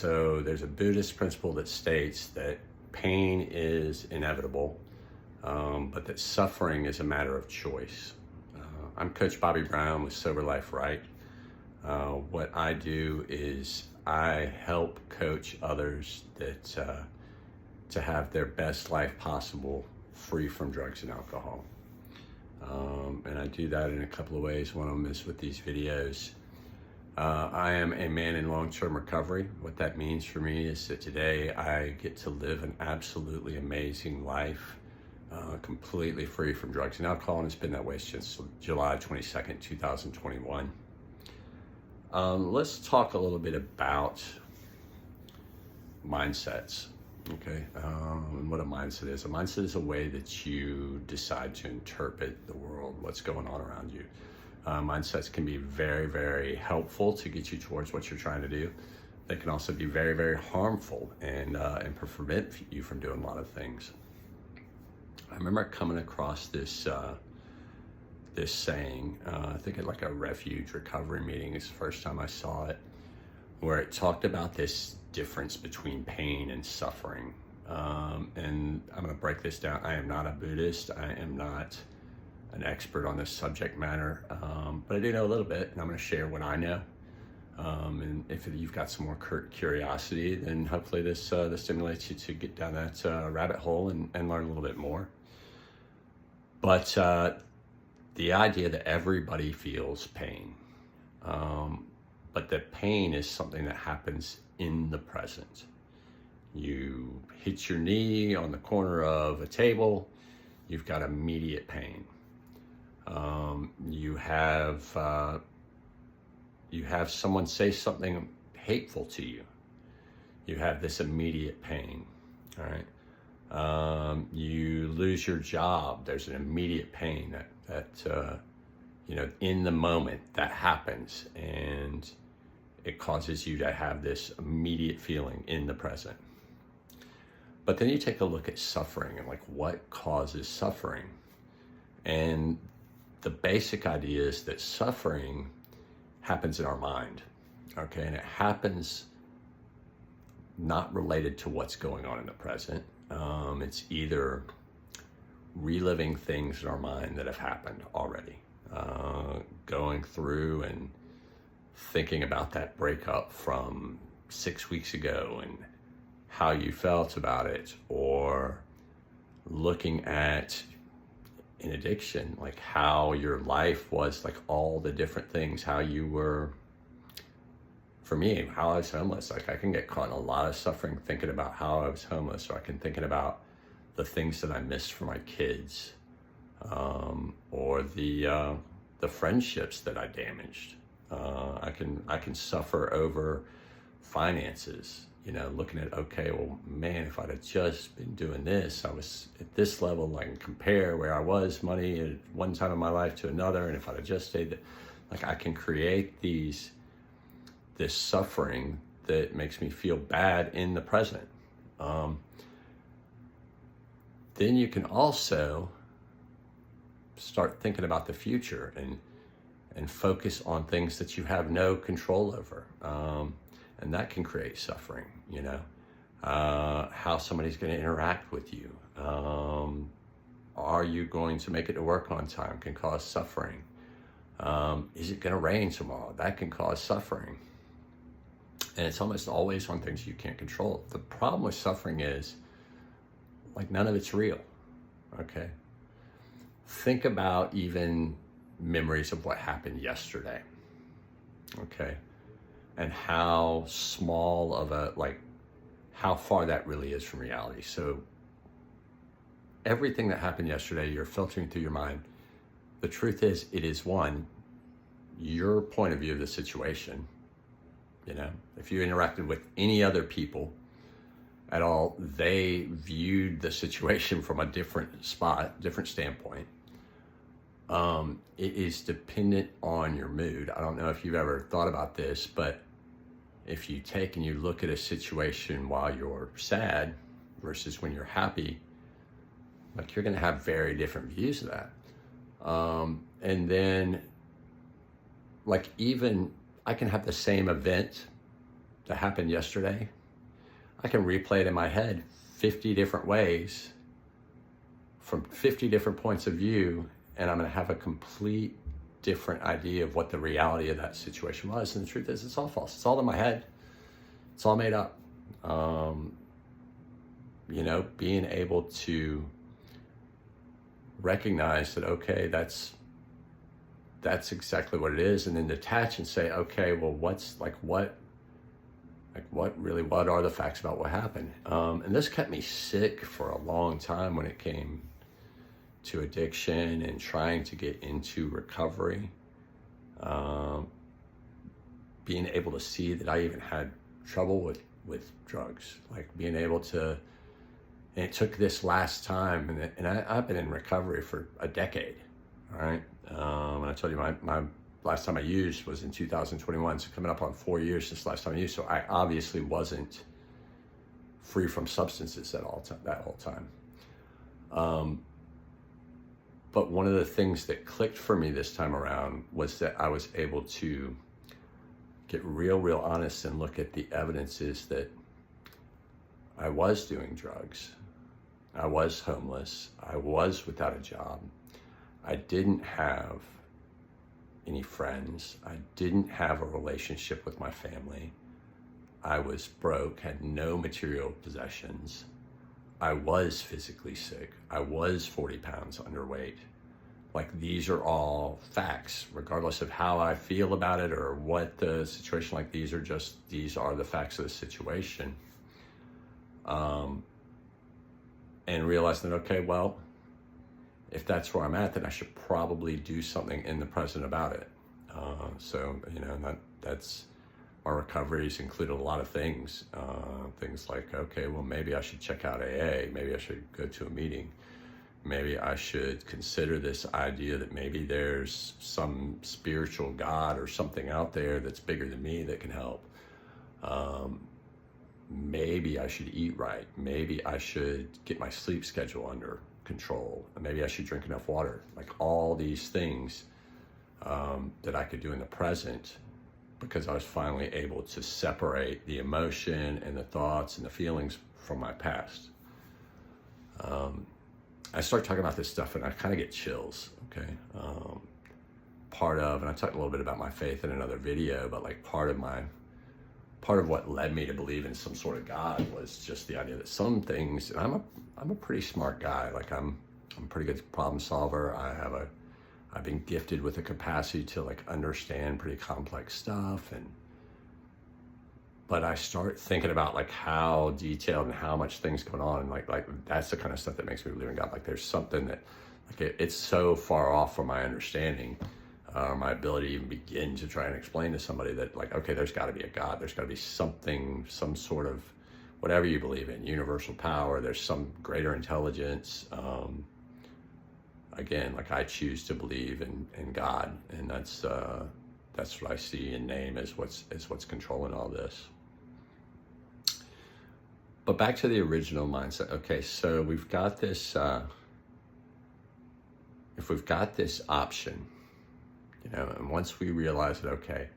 So there's a Buddhist principle that states that pain is inevitable, but that suffering is a matter of choice. I'm Coach Bobby Brown with Sober Life Right. What I do is I help coach others that to have their best life possible, free from drugs and alcohol. And I do that in a couple of ways. One of them is with these videos. I am a man in long-term recovery. What that means for me is that today I get to live an absolutely amazing life, completely free from drugs and alcohol, and it's been that way since July 22nd, 2021. Let's talk a little bit about mindsets, okay? And what a mindset is. A mindset is a way that you decide to interpret the world, what's going on around you. Mindsets can be very, very helpful to get you towards what you're trying to do. They can also be very, very harmful and prevent you from doing a lot of things. I remember coming across this this saying, I think at like a refuge recovery meeting. It's the first time I saw it, where it talked about this difference between pain and suffering. And I'm going to break this down. I am not a Buddhist. I am not an expert on this subject matter, but I do know a little bit, and I'm going to share what I know. And if you've got some more curiosity, then hopefully this stimulates you to get down that rabbit hole and learn a little bit more. But the idea that everybody feels pain, but that pain is something that happens in the present. You hit your knee on the corner of a table, you've got immediate pain. You have someone say something hateful to you. You have this immediate pain, all right? You lose your job. There's an immediate pain that in the moment that happens, and it causes you to have this immediate feeling in the present. But then you take a look at suffering and like what causes suffering. And the basic idea is that suffering happens in our mind, okay? And it happens not related to what's going on in the present. It's either reliving things in our mind that have happened already, going through and thinking about that breakup from 6 weeks ago and how you felt about it, or looking at in addiction, like how your life was, like all the different things, how you were, for me, how I was homeless. Like I can get caught in a lot of suffering thinking about how I was homeless, or I can thinking about the things that I missed for my kids, or the friendships that I damaged. I can suffer over finances, looking at, okay, well, man, if I'd have just been doing this, I was at this level, I can compare where I was money at one time in my life to another. And if I'd have just stayed there, like I can create this suffering that makes me feel bad in the present. Then you can also start thinking about the future and focus on things that you have no control over. And that can create suffering, how somebody's going to interact with you. Are you going to make it to work on time? Can cause suffering. Is it going to rain tomorrow? That can cause suffering. And it's almost always on things you can't control. The problem with suffering is, like, none of it's real, okay? Think about even memories of what happened yesterday, okay? And how small of how far that really is from reality. So everything that happened yesterday, you're filtering through your mind. The truth is, it is your point of view of the situation. If you interacted with any other people at all, they viewed the situation from a different spot, different standpoint. It is dependent on your mood. I don't know if you've ever thought about this, but if you take and you look at a situation while you're sad versus when you're happy, like you're going to have very different views of that. And then like even I can have the same event that happened yesterday, I can replay it in my head 50 different ways from 50 different points of view, and I'm going to have a complete different idea of what the reality of that situation was. And the truth is, it's all false. It's all in my head. It's all made up. Being able to recognize that, okay, that's exactly what it is, and then detach and say, okay, well, what are the facts about what happened? And this kept me sick for a long time when it came to addiction and trying to get into recovery. Being able to see that I even had trouble with drugs, like being able to, and it took this last time, and I've been in recovery for a decade, all right? And I told you my last time I used was in 2021, so coming up on 4 years since last time I used, so I obviously wasn't free from substances that whole time. But one of the things that clicked for me this time around was that I was able to get real honest and look at the evidences that I was doing drugs. I was homeless. I was without a job. I didn't have any friends. I didn't have a relationship with my family. I was broke, had no material possessions. I was physically sick. I was 40 pounds underweight. Like, these are all facts, regardless of how I feel about it or what the situation, like, these are the facts of the situation. And realizing that, okay, well, if that's where I'm at, then I should probably do something in the present about it. That's our recoveries included a lot of things. Things like, okay, well, maybe I should check out AA. Maybe I should go to a meeting. Maybe I should consider this idea that maybe there's some spiritual God or something out there that's bigger than me that can help. Maybe I should eat right. Maybe I should get my sleep schedule under control. Maybe I should drink enough water. Like, all these things that I could do in the present, because I was finally able to separate the emotion and the thoughts and the feelings from my past. I start talking about this stuff and I kind of get chills, okay? And I talked a little bit about my faith in another video, but like part of what led me to believe in some sort of God was just the idea that some things, and I'm a pretty smart guy. Like, I'm a pretty good problem solver. I've been gifted with a capacity to like understand pretty complex stuff, but I start thinking about like how detailed and how much things going on, and like that's the kind of stuff that makes me believe in God. Like, there's something that, like, it's so far off from my understanding, my ability to even begin to try and explain to somebody that, like, okay, there's got to be a God. There's got to be something, some sort of, whatever you believe in, universal power. There's some greater intelligence. Again, like, I choose to believe in God, and that's what I see and name as what's controlling all this. But back to the original mindset. Okay, so we've got this. If we've got this option, and once we realize that, okay,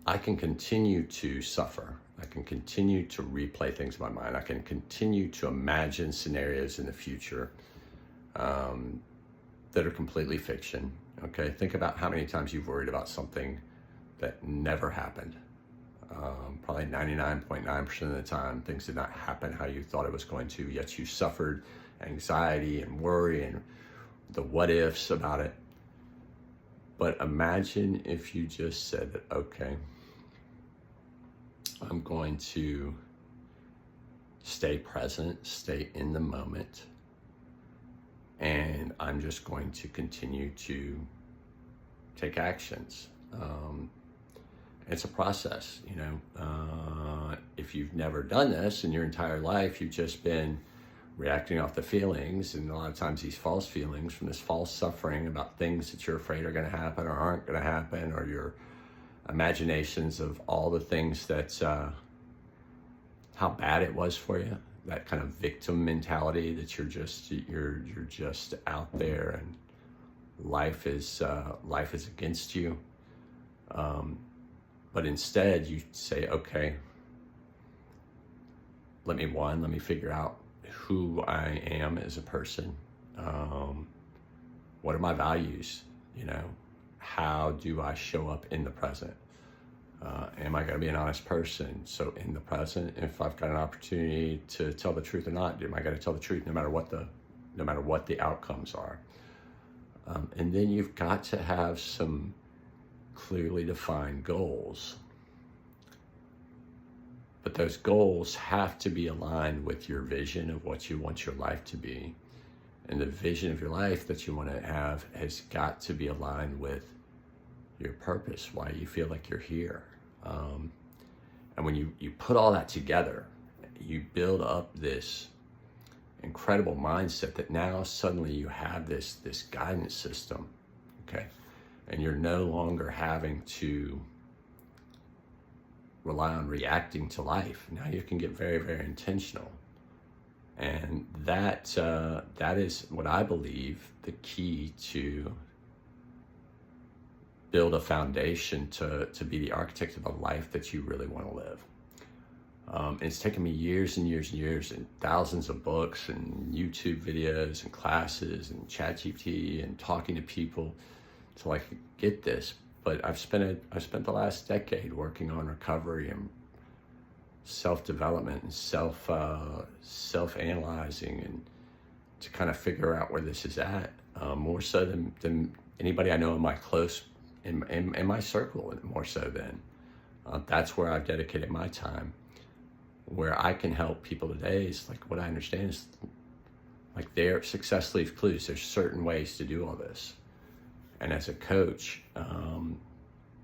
I can continue to suffer. I can continue to replay things in my mind. I can continue to imagine scenarios in the future that are completely fiction. Okay, think about how many times you've worried about something that never happened. Probably 99.9% of the time, things did not happen how you thought it was going to, yet you suffered anxiety and worry and the what ifs about it. But imagine if you just said that, okay, I'm going to stay present, stay in the moment, and I'm just going to continue to take actions. It's a process, if you've never done this in your entire life, you've just been reacting off the feelings, and a lot of times these false feelings from this false suffering about things that you're afraid are going to happen or aren't going to happen, or your imaginations of all the things that how bad it was for you, that kind of victim mentality that you're just out there and life is against you. But instead you say, okay, let me figure out who I am as a person. What are my values? You know, how do I show up in the present? Am I going to be an honest person? So in the present, if I've got an opportunity to tell the truth or not, am I going to tell the truth no matter what the outcomes are? And then you've got to have some clearly defined goals. But those goals have to be aligned with your vision of what you want your life to be. And the vision of your life that you want to have has got to be aligned with your purpose, why you feel like you're here. And when you put all that together, you build up this incredible mindset that now suddenly you have this guidance system, okay? And you're no longer having to rely on reacting to life. Now you can get very, very intentional. And that is what I believe the key to build a foundation to be the architect of the life that you really want to live. It's taken me years and years and years, and thousands of books and YouTube videos and classes and ChatGPT and talking to people to like get this. But I've spent the last decade working on recovery and self-development and self-analyzing, and to kind of figure out where this is at, more so than anybody I know in my in my circle, more so than. That's where I've dedicated my time. Where I can help people today is like, what I understand is like their success leaves clues. There's certain ways to do all this. And as a coach,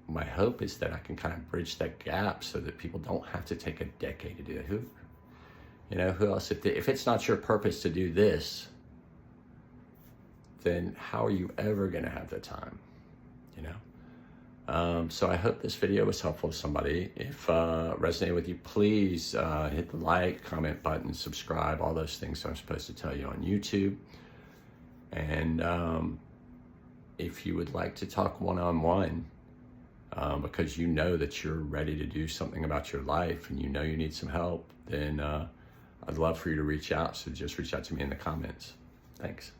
my hope is that I can kind of bridge that gap so that people don't have to take a decade to do it. Who else? If it's not your purpose to do this, then how are you ever going to have the time? So I hope this video was helpful to somebody. If resonated with you, please hit the like, comment button, subscribe, all those things I'm supposed to tell you on YouTube. And if you would like to talk one-on-one, because you know that you're ready to do something about your life and you know you need some help, then I'd love for you to reach out. So just reach out to me in the comments. Thanks.